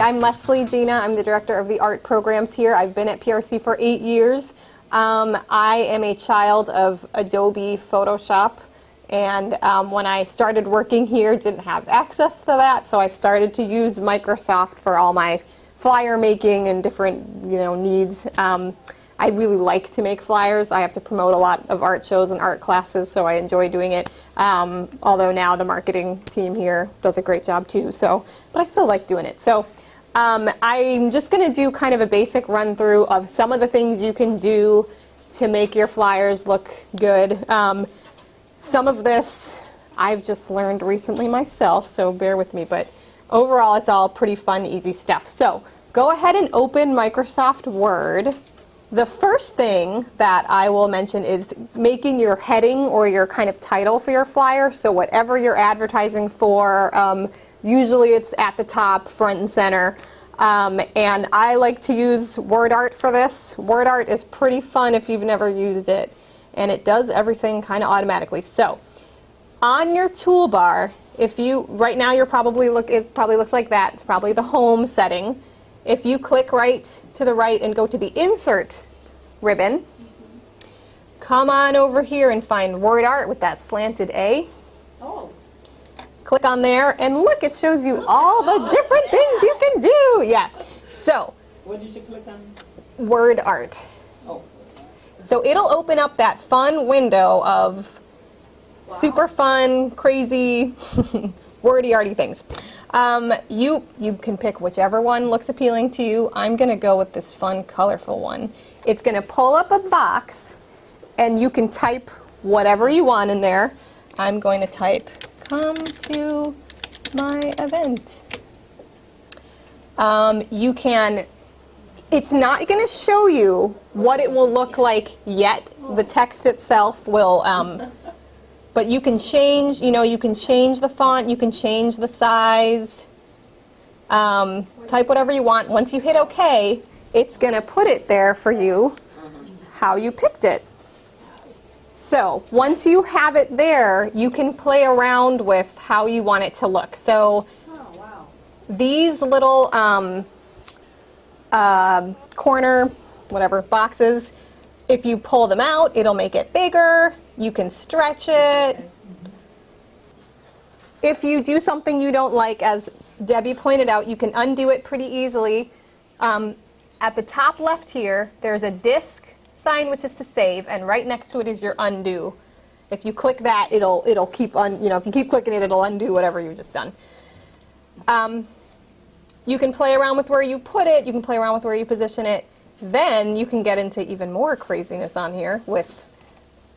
I'm Leslie Gina. I'm the director of the art programs here. I've been at PRC for 8 years. I am a child of Adobe Photoshop, and when I started working here, didn't have access to that, so I started to use Microsoft for all my flyer making and different, needs. I really like to make flyers. I have to promote a lot of art shows and art classes, so I enjoy doing it. Although now the marketing team here does a great job too, but I still like doing it. So I'm just going to do kind of a basic run through of some of the things you can do to make your flyers look good. Some of this I've just learned recently myself, so bear with me, but overall it's all pretty fun, easy stuff. So go ahead and open Microsoft Word. The first thing that I will mention is making your heading or your kind of title for your flyer. So whatever you're advertising for, usually it's at the top, front and center. And I like to use WordArt for this. WordArt is pretty fun if you've never used it, and it does everything kind of automatically. So on your toolbar, right now it probably looks like that. It's probably the home setting. If you click right to the right and go to the Insert ribbon, come on over here and find WordArt with that slanted A. Oh. Click on there, and look, it shows you all the different things you can do. Yeah. So, What did you click on? WordArt. Oh. So it'll open up that fun window of super fun, crazy, wordy, arty things. You can pick whichever one looks appealing to you. I'm going to go with this fun, colorful one. It's going to pull up a box, and you can type whatever you want in there. I'm going to type, "Come to my event." It's not going to show you what it will look like yet. The text itself will, but you can change, you can change the font, you can change the size, type whatever you want. Once you hit OK, it's going to put it there for you how you picked it. So once you have it there, you can play around with how you want it to look. So these little corner, whatever, boxes, if you pull them out, it'll make it bigger. You can stretch it. If you do something you don't like, as Debbie pointed out, you can undo it pretty easily. At the top left here, there's a disk sign, which is to save, and right next to it is your undo. If you click that, it'll keep if you keep clicking it, it'll undo whatever you've just done. You can play around with where you put it. You can play around with where you position it. Then you can get into even more craziness on here with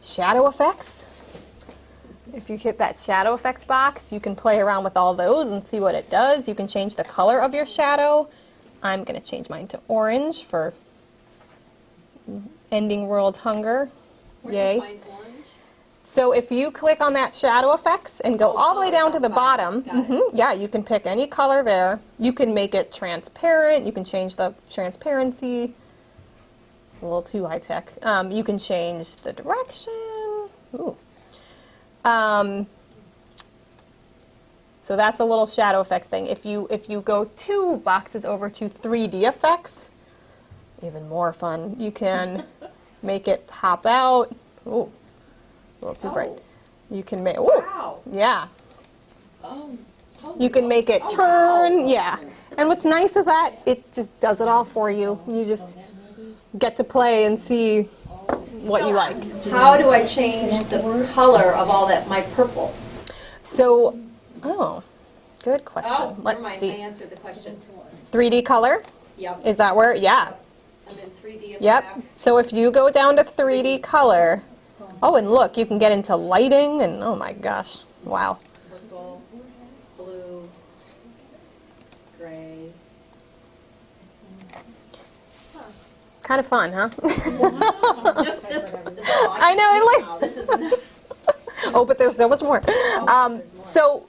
shadow effects. If you hit that shadow effects box, you can play around with all those and see what it does. You can change the color of your shadow. I'm going to change mine to orange for ending world hunger. Yay. So if you click on that shadow effects and go all the way down to the bottom, yeah, you can pick any color there. You can make it transparent. You can change the transparency. It's a little too high tech. You can change the direction. Ooh. So that's a little shadow effects thing. If you go 2 boxes over to 3D effects, even more fun. You can make it pop out. Ooh. A little too bright. You can make, yeah. You can make it turn, yeah. And what's nice is that it just does it all for you. You just get to play and see what you like. How do I change the color of all that, my purple? So, good question. Oh, Let's never mind, see. I answered the question. 3D color? Yep. Is that where, yeah. I'm in 3D Yep. effects. So if you go down to 3D color, oh, and look, you can get into lighting, and oh my gosh, wow. Purple, blue, gray. Kind of fun, huh? Just this. I know, Wow, this is enough. Oh, but there's so much more. So,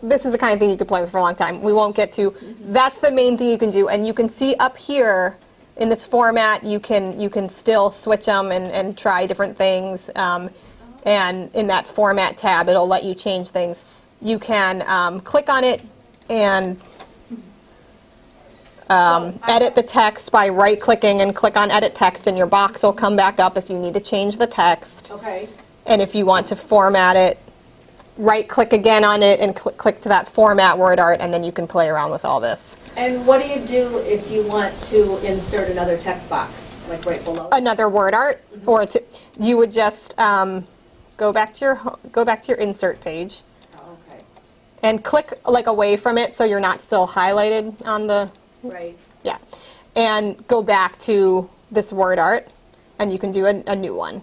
this is the kind of thing you could play with for a long time. We won't get to. That's the main thing you can do, and you can see up here in this format, you can still switch them and try different things. And in that format tab, it'll let you change things. You can click on it and edit the text by right-clicking and click on Edit Text, and your box will come back up if you need to change the text. Okay. And if you want to format it, right-click again on it and click to that Format Word Art, and then you can play around with all this. And what do you do if you want to insert another text box, like right below? Another word art, or you would just go back to your insert page Oh, okay. and click like away from it so you're not still highlighted on the, Right. yeah, and go back to this word art, and you can do a new one.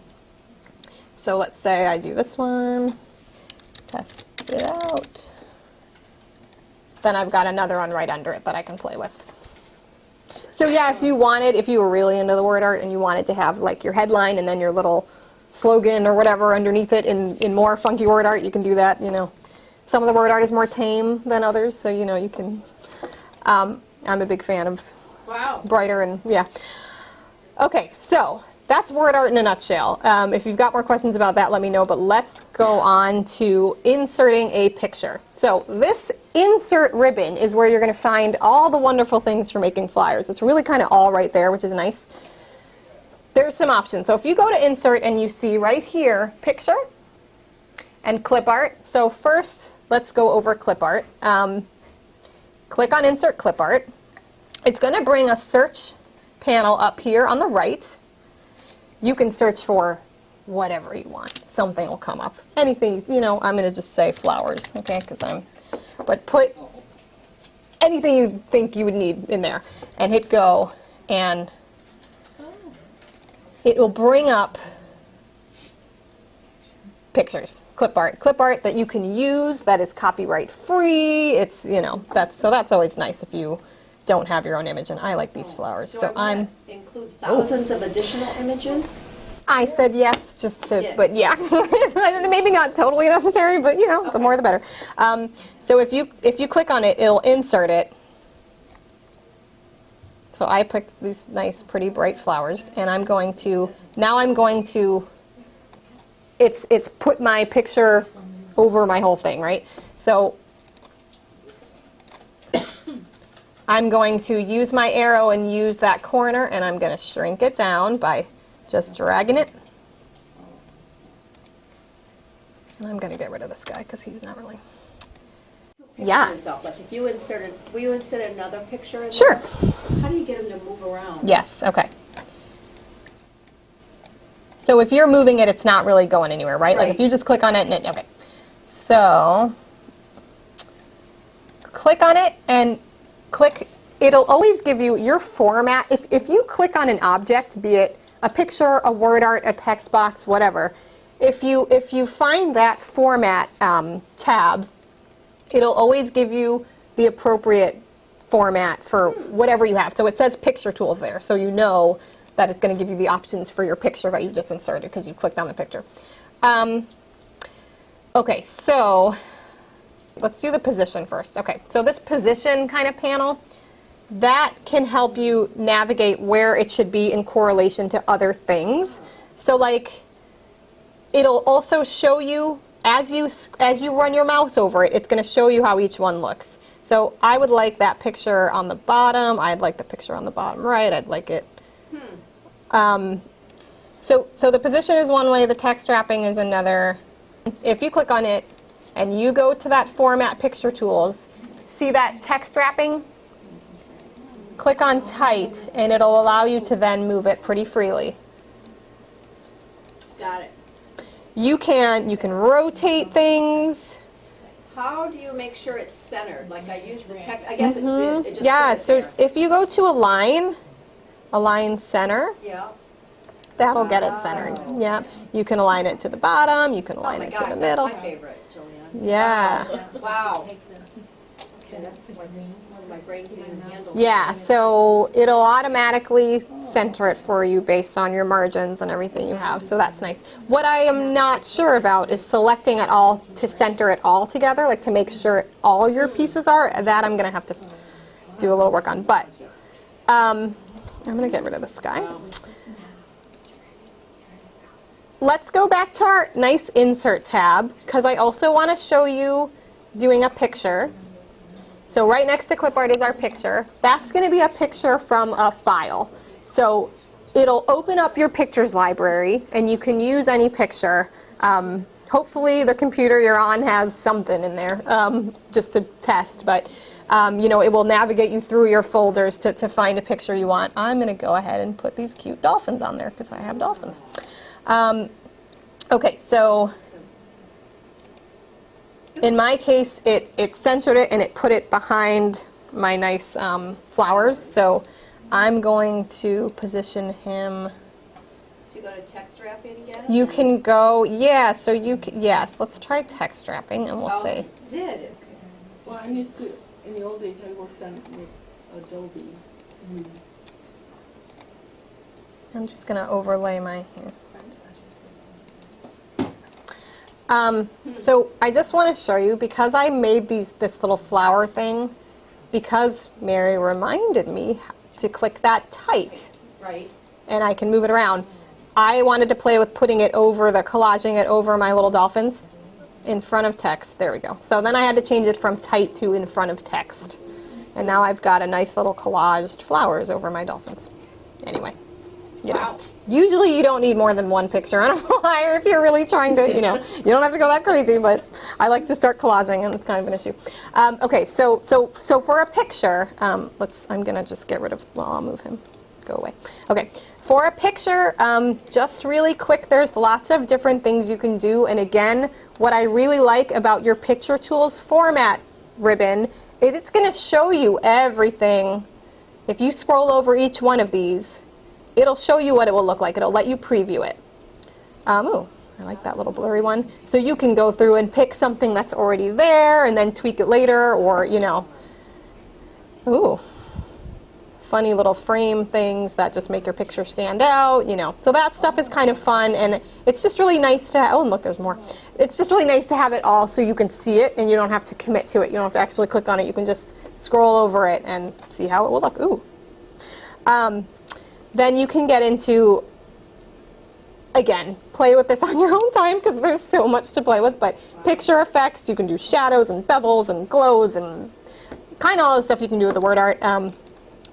So let's say I do this one, test it out. Then I've got another one right under it that I can play with. So yeah, if you were really into the word art and you wanted to have like your headline and then your little slogan or whatever underneath it in more funky word art, you can do that, you know. Some of the word art is more tame than others, so you know, you can, I'm a big fan of Wow. brighter and, yeah. Okay, so that's word art in a nutshell. If you've got more questions about that, let me know, but let's go on to inserting a picture. So this insert ribbon is where you're going to find all the wonderful things for making flyers. It's really kind of all right there, which is nice. There's some options. So if you go to insert and you see right here, picture and clip art. So first, let's go over clip art. Click on insert clip art. It's going to bring a search panel up here on the right. You can search for whatever you want. Something will come up. Anything, you know, I'm going to just say flowers, okay, but put anything you think you would need in there and hit go, and it will bring up pictures, clip art that you can use, that is copyright free. It's, you know, that's always nice if you don't have your own image, and I like these flowers. Do So I wanna include thousands of additional images? I said yes, just to, Did. but yeah, maybe not totally necessary, but you know, the more the better. So if you click on it, it'll insert it. So I picked these nice, pretty, bright flowers, and I'm going to it's put my picture over my whole thing, right? So I'm going to use my arrow and use that corner, and I'm going to shrink it down by just dragging it. And I'm going to get rid of this guy because he's not really... Yeah. Yourself. Like if you inserted, will you insert another picture in Sure. there? How do you get them to move around? Yes, okay. So if you're moving it, it's not really going anywhere, right? Like if Right. you just click on it and it, okay. So click on it and click, it'll always give you your format. If you click on an object, be it a picture, a word art, a text box, whatever, if you find that format tab, it'll always give you the appropriate format for whatever you have. So it says picture tools there, so you know that it's going to give you the options for your picture that you just inserted because you clicked on the picture. Okay, so let's do the position first. Okay, so this position kind of panel, that can help you navigate where it should be in correlation to other things. So like, it'll also show you, as you run your mouse over it, it's going to show you how each one looks. So I would like that picture on the bottom, I'd like the picture on the bottom right, I'd like it. So the position is one way, the text wrapping is another. If you click on it and you go to that Format Picture Tools, see that text wrapping? Click on Tight and it'll allow you to then move it pretty freely. Got it. You can rotate things. How do you make sure it's centered? Like I used the text, I guess it did, it just Yeah, put it so there. if you go to Align Center, Yeah. that'll get it centered. Yeah, you can align it to the bottom, you can Oh align my it gosh, to the middle. that's my favorite, Julianne. Yeah. Wow. Okay, that's like one of my brain can't even handle. Yeah, so it'll automatically center it for you based on your margins and everything you have, so that's nice. What I am not sure about is selecting it all to center it all together, like to make sure all your pieces are. That I'm going to have to do a little work on, but I'm going to get rid of this guy. Let's go back to our nice Insert tab, because I also want to show you doing a picture. So right next to clip art is our picture. That's going to be a picture from a file. So it'll open up your pictures library, and you can use any picture. Hopefully the computer you're on has something in there, just to test, but it will navigate you through your folders to find a picture you want. I'm going to go ahead and put these cute dolphins on there because I have dolphins. Okay, so in my case, it centered it and it put it behind my nice flowers. So I'm going to position him. Do you go to text wrapping again? You can go, yeah, so you can, yes, let's try text wrapping and we'll see. Did. Well, I'm used to, in the old days, I worked on with Adobe. I'm just going to overlay my here. So I just want to show you, because I made this little flower thing, because Mary reminded me to click that tight, Right. and I can move it around. I wanted to play with putting it over, collaging it over my little dolphins in front of text. There we go. So then I had to change it from tight to in front of text. And now I've got a nice little collaged flowers over my dolphins. Anyway, Wow. Usually you don't need more than one picture on a flyer if you're really trying to, you don't have to go that crazy, but I like to start collaging and it's kind of an issue. Okay, so for a picture, I'm gonna just get rid of, I'll move him, go away. Okay, for a picture, just really quick, there's lots of different things you can do. And again, what I really like about your Picture Tools format ribbon is it's gonna show you everything. If you scroll over each one of these, it'll show you what it will look like. It'll let you preview it. Ooh, I like that little blurry one. So you can go through and pick something that's already there and then tweak it later, or, ooh, funny little frame things that just make your picture stand out, So that stuff is kind of fun, and it's just really nice to, oh, and look, there's more. It's just really nice to have it all so you can see it and you don't have to commit to it. You don't have to actually click on it. You can just scroll over it and see how it will look. Ooh. Then you can get into, again, play with this on your own time because there's so much to play with, but picture effects, you can do shadows and bevels and glows and kind of all the stuff you can do with the word art.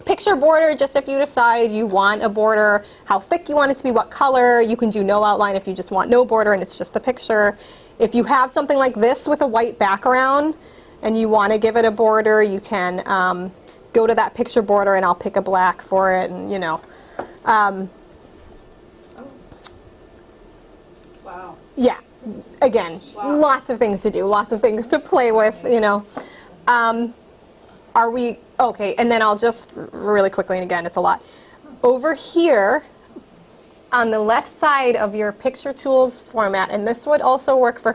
Picture border, just if you decide you want a border, how thick you want it to be, what color. You can do no outline if you just want no border and it's just the picture. If you have something like this with a white background and you want to give it a border, you can go to that picture border and I'll pick a black for it, and Wow. yeah, again, Wow. lots of things to do, lots of things to play with, Are we, okay, and then I'll just really quickly, and again, it's a lot. Over here, on the left side of your Picture Tools format, and this would also work for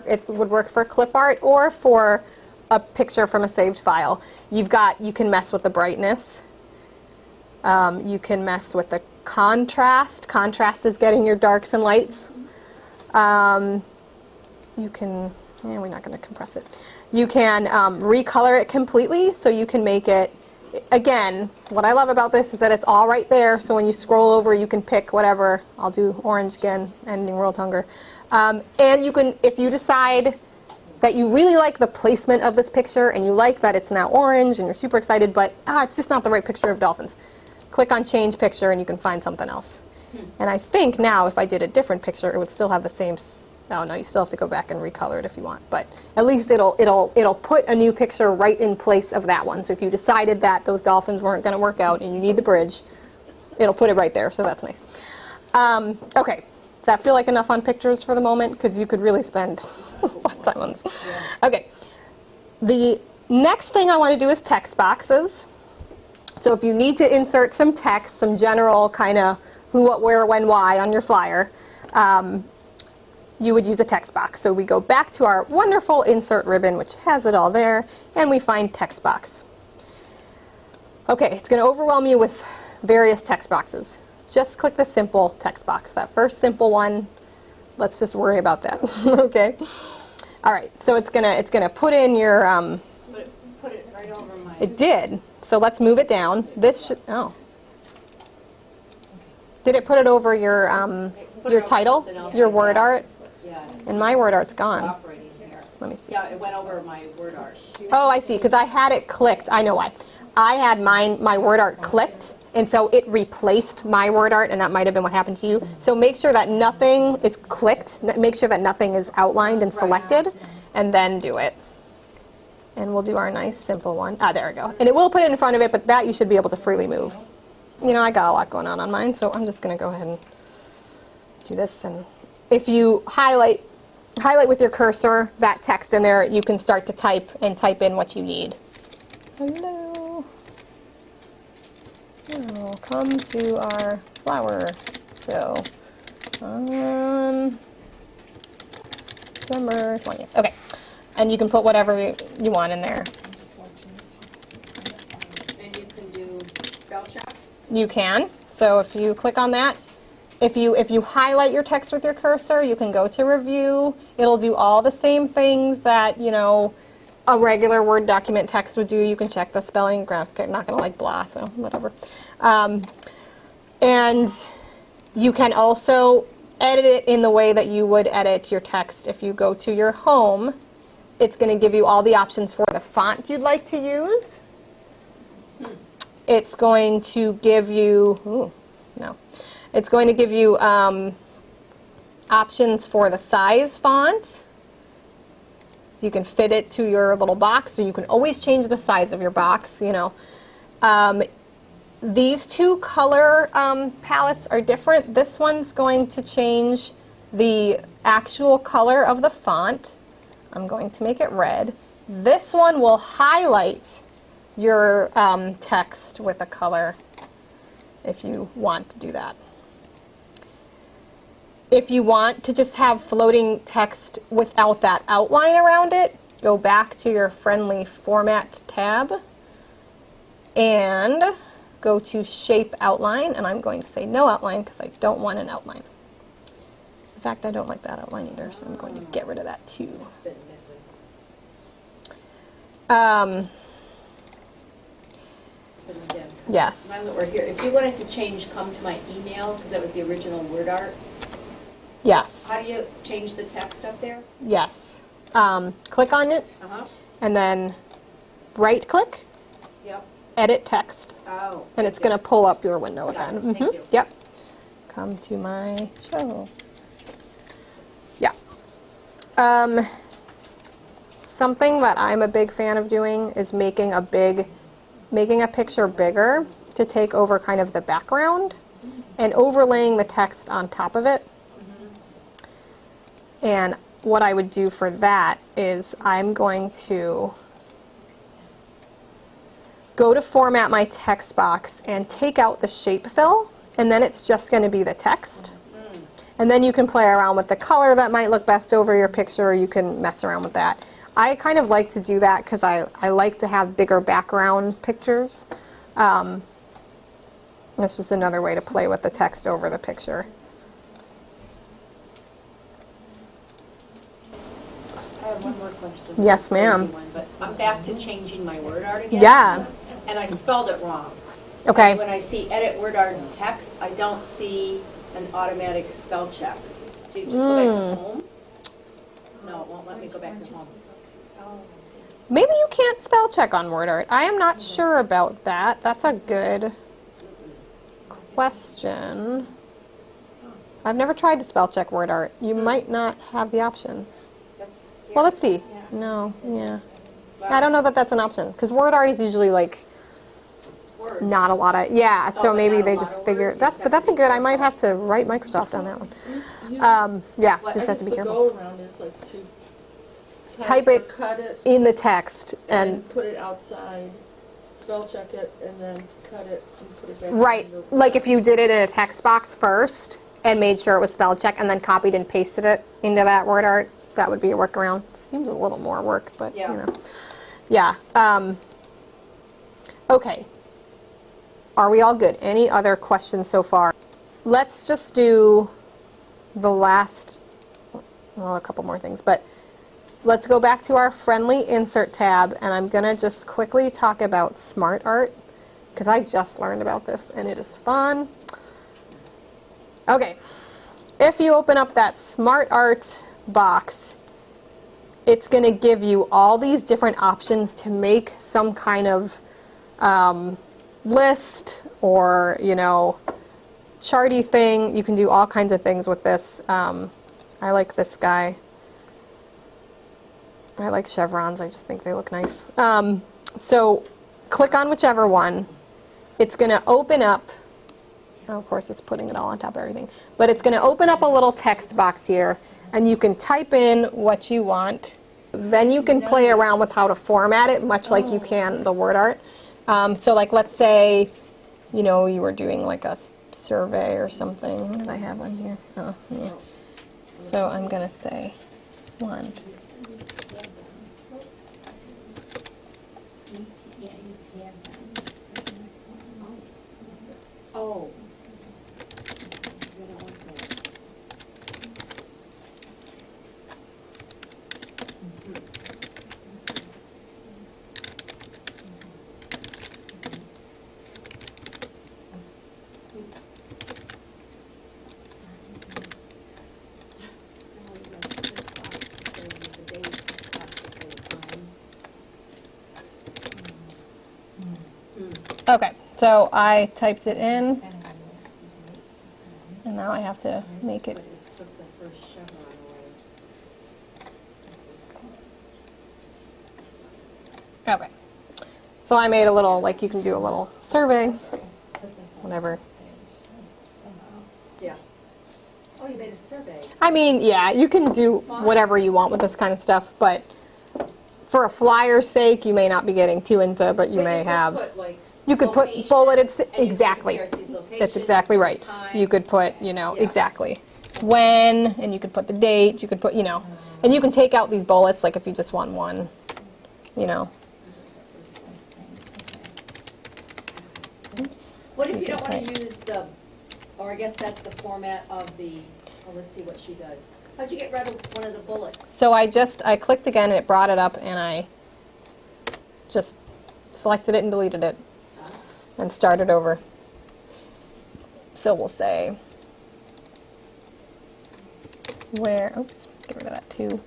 clip art or for a picture from a saved file. You can mess with the brightness. You can mess with the contrast. Contrast is getting your darks and lights. You can, we're not going to compress it. You can recolor it completely, so you can make it, again, what I love about this is that it's all right there, so when you scroll over you can pick whatever. I'll do orange again, ending world hunger. And you can, if you decide that you really like the placement of this picture and you like that it's now orange and you're super excited, but it's just not the right picture of dolphins, click on change picture and you can find something else. And I think now if I did a different picture it would still have the same, oh no, you still have to go back and recolor it if you want, but at least it'll put a new picture right in place of that one. So if you decided that those dolphins weren't going to work out and you need the bridge, it'll put it right there, so that's nice. Okay, does that feel like enough on pictures for the moment? Because you could really spend a lot of time on this. Yeah. Okay, the next thing I want to do is text boxes. So if you need to insert some text, some general kind of who, what, where, when, why on your flyer, you would use a text box. So we go back to our wonderful insert ribbon, which has it all there, and we find text box. Okay, it's going to overwhelm you with various text boxes. Just click the simple text box, that first simple one. Let's just worry about that. Okay. All right. So it's gonna put in your. Put it right over my. It did. So let's move it down. This should. Oh. Did it put it over your Put it your over title, something else your like word that. art? Yeah. And my word art's gone. Operating here. Let me see. Yeah, it went over my word art. Oh, I see, because I had it clicked. I know why. I had my word art clicked, and so it replaced my word art, and that might have been what happened to you. So make sure that nothing is clicked. Make sure that nothing is outlined and selected, and then do it. And we'll do our nice simple one. Ah, there we go. And it will put it in front of it, but that you should be able to freely move. You know, I got a lot going on mine, so I'm just going to go ahead and do this. And if you highlight with your cursor that text in there, you can start to type and type in what you need. Hello. Now come to our flower show on September 20th. Okay. And you can put whatever you want in there. And you can do spell check. You can. So if you click on that, if you highlight your text with your cursor, you can go to review. It'll do all the same things that, you know, a regular Word document text would do. You can check the spelling. Graph's not going to like blah, so whatever. And you can also edit it in the way that you would edit your text. If you go to your home, it's going to give you all the options for the font you'd like to use. It's going to give you, it's going to give you options for the size font. You can fit it to your little box, or you can always change the size of your box, you know. These two color palettes are different. This one's going to change the actual color of the font. I'm going to make it red. This one will highlight your text with a color if you want to do that. If you want to just have floating text without that outline around it, go back to your friendly Format tab and go to Shape Outline, and I'm going to say no outline because I don't want an outline. In fact, I don't like that outline either, so I'm going to get rid of that too. It's been missing. But again, Yes. now that we're here, if you wanted to change come to my email, because that was the original word art, Yes. how do you change the text up there? Yes. Click on it, Uh-huh. and then right click, Yep. edit text, Oh. and it's going to pull up your window Got again. it. Thank you. Yep. Come to my show. Yeah. Something that I'm a big fan of doing is making a picture bigger to take over kind of the background and overlaying the text on top of it. And what I would do for that is I'm going to go to format my text box and take out the shape fill, and then it's just going to be the text. And then you can play around with the color that might look best over your picture, or you can mess around with that. I kind of like to do that because I like to have bigger background pictures. That's just another way to play with the text over the picture. I have one more question. Yes, ma'am. Crazy one, but I'm back to changing my word art again. Yeah. And I spelled it wrong. Okay. When I see edit word art and text, I don't see an automatic spell check. Do you just go back to home? No, it won't let me go back to home. Maybe you can't spell check on word art. I am not sure about that. That's a good question. I've never tried to spell check word art. You might not have the option. That's Well, let's see. Yeah. No, yeah. Well, I don't know that that's an option because word art is usually like words. not a lot of, yeah, so but maybe not a they lot just of figure, words, you that's, just but have that's to a be good, I might careful. have to write Microsoft on that one. You- Yeah, What just I have to be used careful. go around is like to Type or it cut it, In the text and and, put it outside, spell check it, and then cut it and put it back. right, in the like if you box. did it in a text box first and made sure it was spell check and then copied and pasted it into that word art, that would be a workaround. Seems a little more work, but, you Yeah. know. Yeah. Okay. Are we all good? Any other questions so far? Let's just do the last, well, a couple more things, but let's go back to our friendly insert tab, and I'm going to just quickly talk about Smart Art because I just learned about this and it is fun. Okay. If you open up that Smart Art box, it's going to give you all these different options to make some kind of list or, you know, charty thing. You can do all kinds of things with this. I like this guy. I like chevrons. I just think they look nice. So click on whichever one. It's going to open up. Oh, of course, it's putting it all on top of everything. But it's going to open up a little text box here, and you can type in what you want. Then you can play around with how to format it, much like you can the word art. So like, let's say, you know, you were doing like a survey or something. What did I have on here? Oh, yeah. So I'm going to say 1. Oh. Okay, so I typed it in, and now I have to make it. Took the first chevron away. Okay. So I made a little, like you can do a little survey, whatever. Yeah. Oh, you made a survey. I mean, yeah, you can do whatever you want with this kind of stuff, but for a flyer's sake, you may not be getting too into, but you may have. You could put bulleted, exactly. That's exactly right. You could put, you know, exactly. When, and you could put the date, you could put, you know, and you can take out these bullets, like if you just want one, you know. Oops. What if you don't want to use the, or I guess that's the format of the, oh, let's see what she does. How'd you get rid of one of the bullets? So I clicked again and it brought it up and I just selected it and deleted it and started over. So we'll say where, oops, get rid of that too.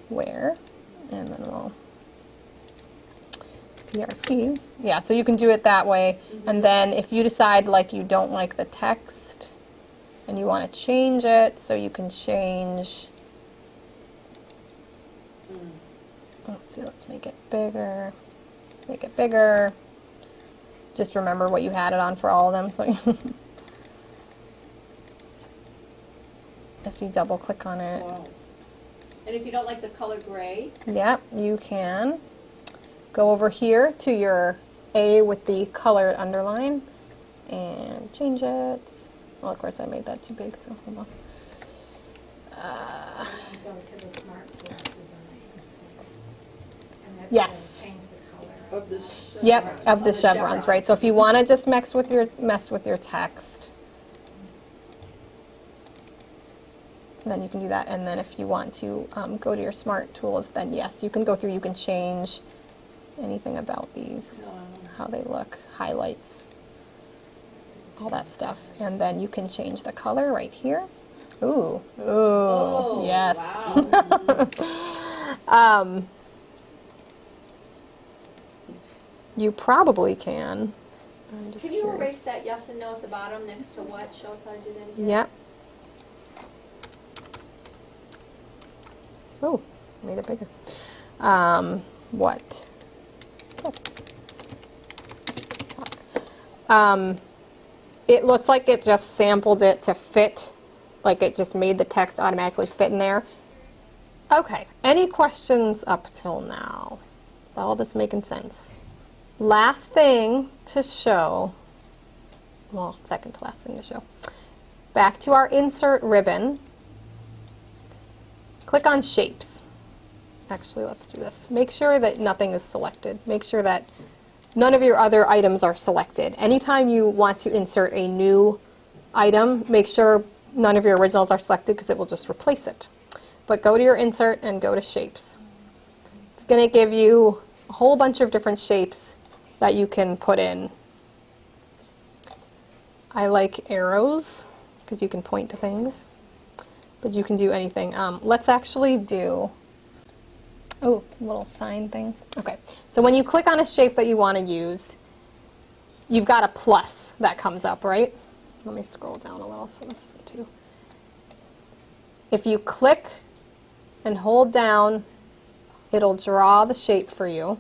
Where, and then we'll PRC. Yeah, so you can do it that way. And then if you decide like you don't like the text and you want to change it, so you can change, let's see, let's make it bigger, make it bigger. Just remember what you had it on for all of them. So if you double click on it. Wow. And if you don't like the color gray? Yep, you can go over here to your A with the colored underline and change it. Well, of course I made that too big, so hold on. Go to the Smart Tools design. And that Yes. will change the color. Of the Yep, of the the chevrons, chevron. right? So if you want to just mess with your text, then you can do that. And then if you want to go to your Smart Tools, then yes, you can go through, you can change anything about these, how they look, highlights, all that stuff. And then you can change the color right here. Ooh, ooh, Oh, yes. Wow. You probably can. I'm just Can you curious. erase that yes and no at the bottom next to what? Show us how to do that again. Yep. Oh, made it bigger. What? It looks like it just sampled it to fit, like it just made the text automatically fit in there. Okay, any questions up till now? Is all this making sense? Last thing to show, well, second to last thing to show. Back to our insert ribbon. Click on shapes. Actually, let's do this. Make sure that nothing is selected. Make sure that none of your other items are selected. Anytime you want to insert a new item, make sure none of your originals are selected because it will just replace it. But go to your insert and go to shapes. It's going to give you a whole bunch of different shapes that you can put in. I like arrows because you can point to things, but you can do anything. Let's actually do Oh, little sign thing. Okay, so when you click on a shape that you want to use, you've got a plus that comes up, right? Let me scroll down a little so this isn't too. If you click and hold down, it'll draw the shape for you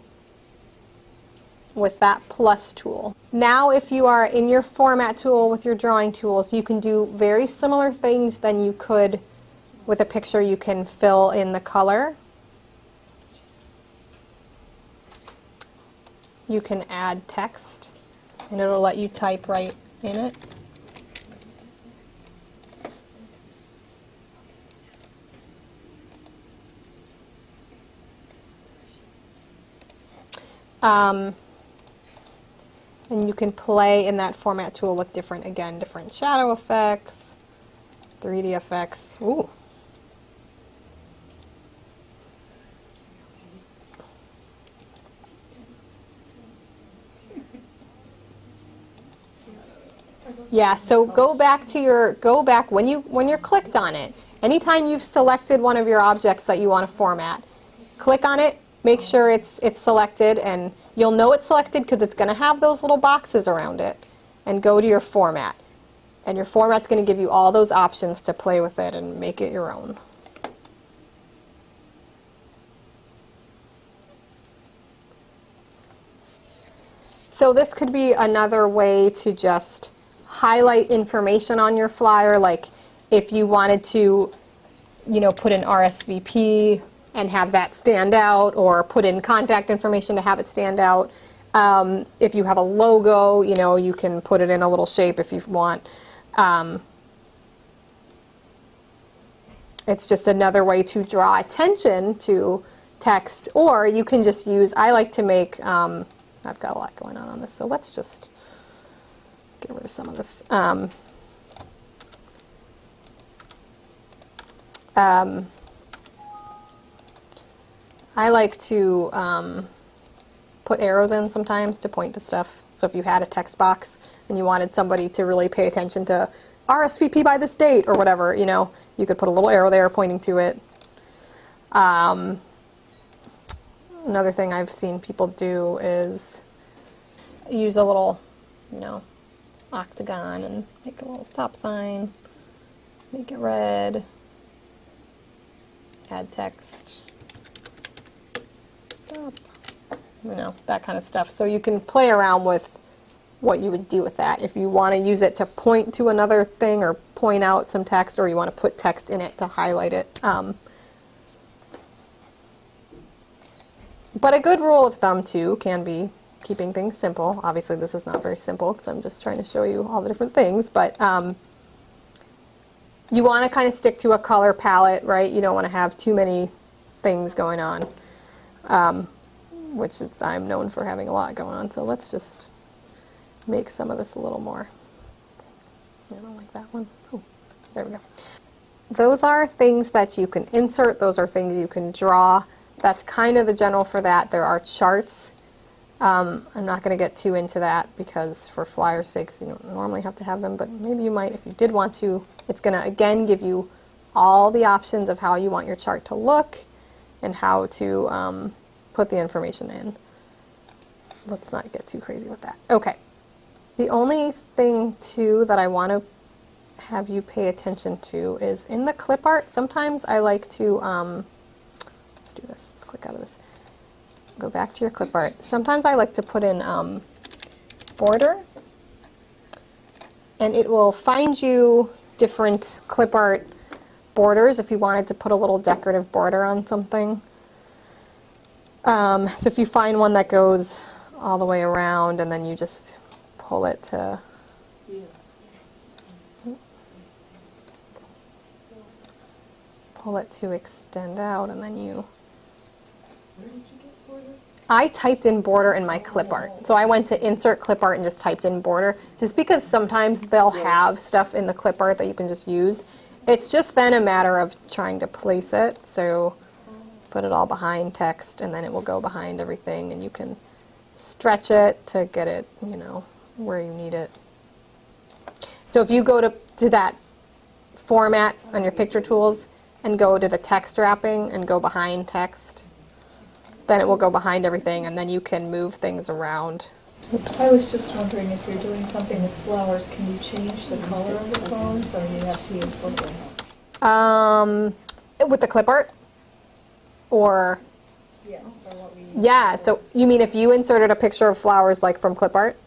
with that plus tool. Now if you are in your format tool with your drawing tools, you can do very similar things than you could with a picture. You can fill in the color. You can add text, and it'll let you type right in it. And you can play in that format tool with different shadow effects, 3D effects. Ooh. Yeah, so go back when you're clicked on it. Anytime you've selected one of your objects that you want to format, click on it, make sure it's selected, and you'll know it's selected because it's going to have those little boxes around it. And go to your format. And your format's going to give you all those options to play with it and make it your own. So this could be another way to just highlight information on your flyer, like if you wanted to, put in RSVP and have that stand out, or put in contact information to have it stand out. If you have a logo, you can put it in a little shape if you want. It's just another way to draw attention to text, or you can just use, I like to make, I've got a lot going on this, so let's just get rid of some of this. I like to put arrows in sometimes to point to stuff. So if you had a text box and you wanted somebody to really pay attention to RSVP by this date or whatever, you could put a little arrow there pointing to it. Another thing I've seen people do is use a little, octagon and make a little stop sign, make it red, add text, stop, that kind of stuff. So you can play around with what you would do with that. If you want to use it to point to another thing or point out some text, or you want to put text in it to highlight it. But a good rule of thumb, too, can be keeping things simple. Obviously, this is not very simple because I'm just trying to show you all the different things. But you want to kind of stick to a color palette, right? You don't want to have too many things going on, which I'm known for having a lot going on. So let's just make some of this a little more. I don't like that one. Oh, there we go. Those are things that you can insert. Those are things you can draw. That's kind of the general for that. There are charts. I'm not going to get too into that because for flyers' sakes, you don't normally have to have them, but maybe you might if you did want to. It's going to, again, give you all the options of how you want your chart to look and how to put the information in. Let's not get too crazy with that. Okay. The only thing, too, that I want to have you pay attention to is in the clip art, sometimes I like to, let's do this, let's click out of this. Go back to your clip art. Sometimes I like to put in border, and it will find you different clip art borders if you wanted to put a little decorative border on something. So if you find one that goes all the way around and then you just pull it to extend out, and then you... Where did you get border? I typed in border in my clip art. So I went to insert clip art and just typed in border, just because sometimes they'll have stuff in the clip art that you can just use. It's just then a matter of trying to place it. So put it all behind text, and then it will go behind everything, and you can stretch it to get it, where you need it. So if you go to that format on your picture tools and go to the text wrapping and go behind text, then it will go behind everything, and then you can move things around. I was just wondering if you're doing something with flowers, can you change the color of the flowers, or do you have to use liquid? With the clip art? Or, Yes, or what we. yeah, so you mean if you inserted a picture of flowers like from clip art?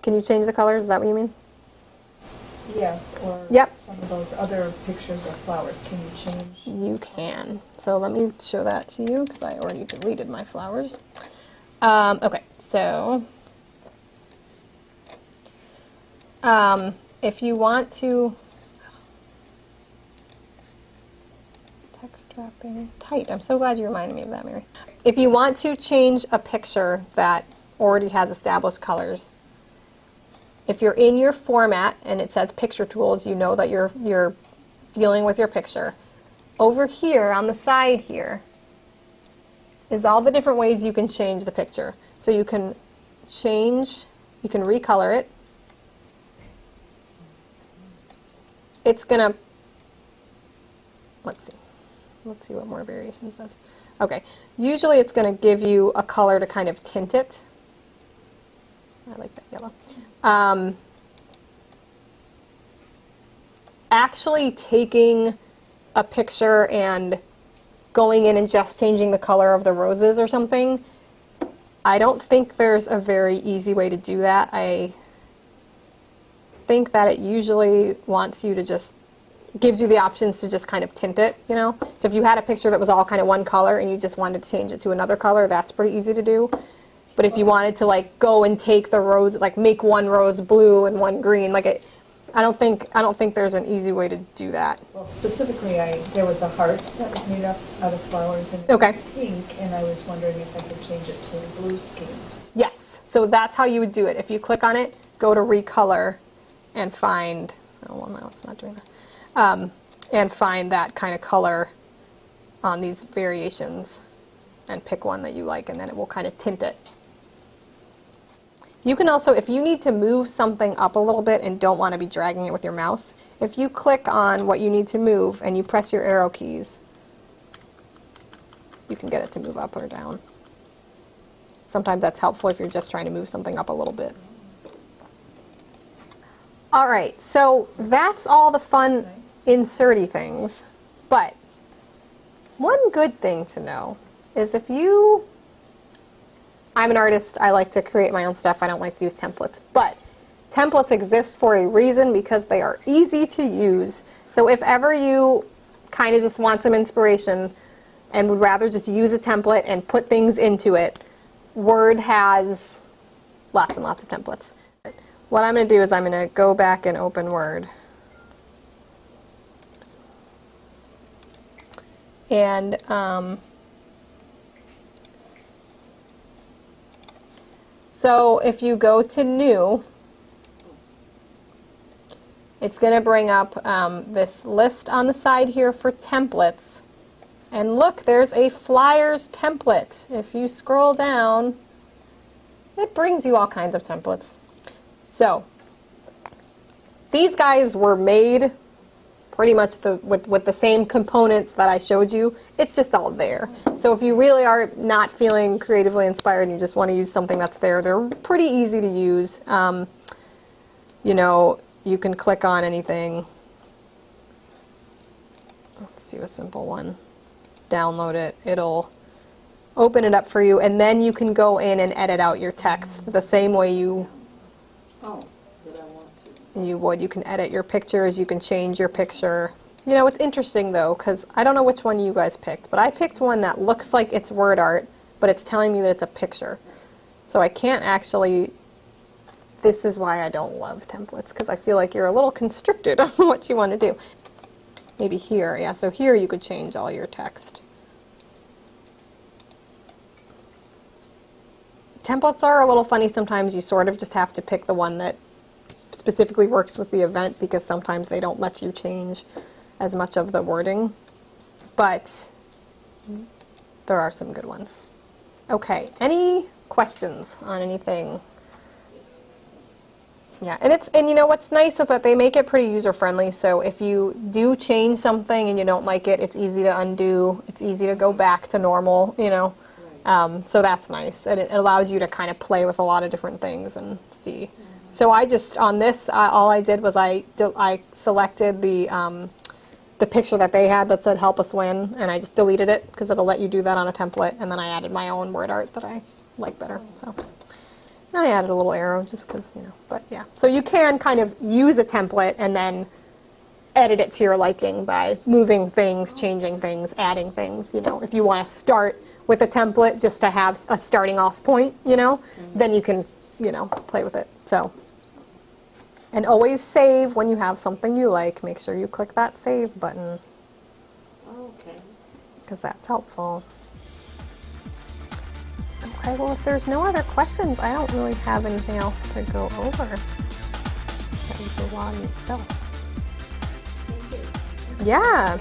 Can you change the colors? Is that what you mean? Yes, or. Yep. Some of those other pictures of flowers, can you change? You can. So let me show that to you because I already deleted my flowers. Okay, so if you want to, text wrapping tight. I'm so glad you reminded me of that, Mary. If you want to change a picture that already has established colors, if you're in your format and it says picture tools, you know that you're dealing with your picture. Over here on the side here is all the different ways you can change the picture. So you can change, you can recolor it. It's gonna, let's see what more variations does. Okay, usually it's gonna give you a color to kind of tint it. I like that yellow. Actually taking a picture and going in and just changing the color of the roses or something, I don't think there's a very easy way to do that. I think that it usually wants you to just, gives you the options to just kind of tint it, you know? So if you had a picture that was all kind of one color and you just wanted to change it to another color, that's pretty easy to do. But if you wanted to like go and take the rose, like make one rose blue and one green, like I don't think there's an easy way to do that. Well, specifically, there was a heart that was made up out of flowers, and it Okay. was pink, and I was wondering if I could change it to a blue scheme. Yes, so that's how you would do it. If you click on it, go to recolor and find, oh well no, it's not doing that. And find that kind of color on these variations and pick one that you like, and then it will kind of tint it. You can also, if you need to move something up a little bit and don't want to be dragging it with your mouse, if you click on what you need to move and you press your arrow keys, you can get it to move up or down. Sometimes that's helpful if you're just trying to move something up a little bit. All right, so that's all the fun inserty things, but one good thing to know is if you, I'm an artist, I like to create my own stuff, I don't like to use templates, but templates exist for a reason because they are easy to use. So if ever you kind of just want some inspiration and would rather just use a template and put things into it, Word has lots and lots of templates. What I'm going to do is I'm going to go back and open Word. And so if you go to New, it's going to bring up this list on the side here for templates. And look, there's a flyers template. If you scroll down, it brings you all kinds of templates. So these guys were made pretty much with the same components that I showed you. It's just all there. So if you really are not feeling creatively inspired and you just want to use something that's there, they're pretty easy to use. You know, you can click on anything. Let's do a simple one. Download it. It'll open it up for you, and then you can go in and edit out your text the same way you would. You can edit your pictures, you can change your picture. You know, it's interesting though, because I don't know which one you guys picked, but I picked one that looks like it's word art, but it's telling me that it's a picture. So I can't actually, this is why I don't love templates, because I feel like you're a little constricted on what you want to do. Maybe here, yeah, so here you could change all your text. Templates are a little funny sometimes. You sort of just have to pick the one that specifically works with the event, because sometimes they don't let you change as much of the wording, but there are some good ones. Okay, any questions on anything? Yeah, and you know what's nice is that they make it pretty user friendly, so if you do change something and you don't like it, it's easy to undo, it's easy to go back to normal, you know. So that's nice, and it allows you to kind of play with a lot of different things and see. So I just, on this, all I did was I selected the picture that they had that said help us win, and I just deleted it because it'll let you do that on a template, and then I added my own word art that I like better. So then I added a little arrow just because, but yeah. So you can kind of use a template and then edit it to your liking by moving things, changing things, adding things, if you want to start with a template just to have a starting off point, then you can, play with it. So, and always save when you have something you like. Make sure you click that save button Okay. because that's helpful. Okay, well, if there's no other questions, I don't really have anything else to go over. That was a lot in itself. Yeah.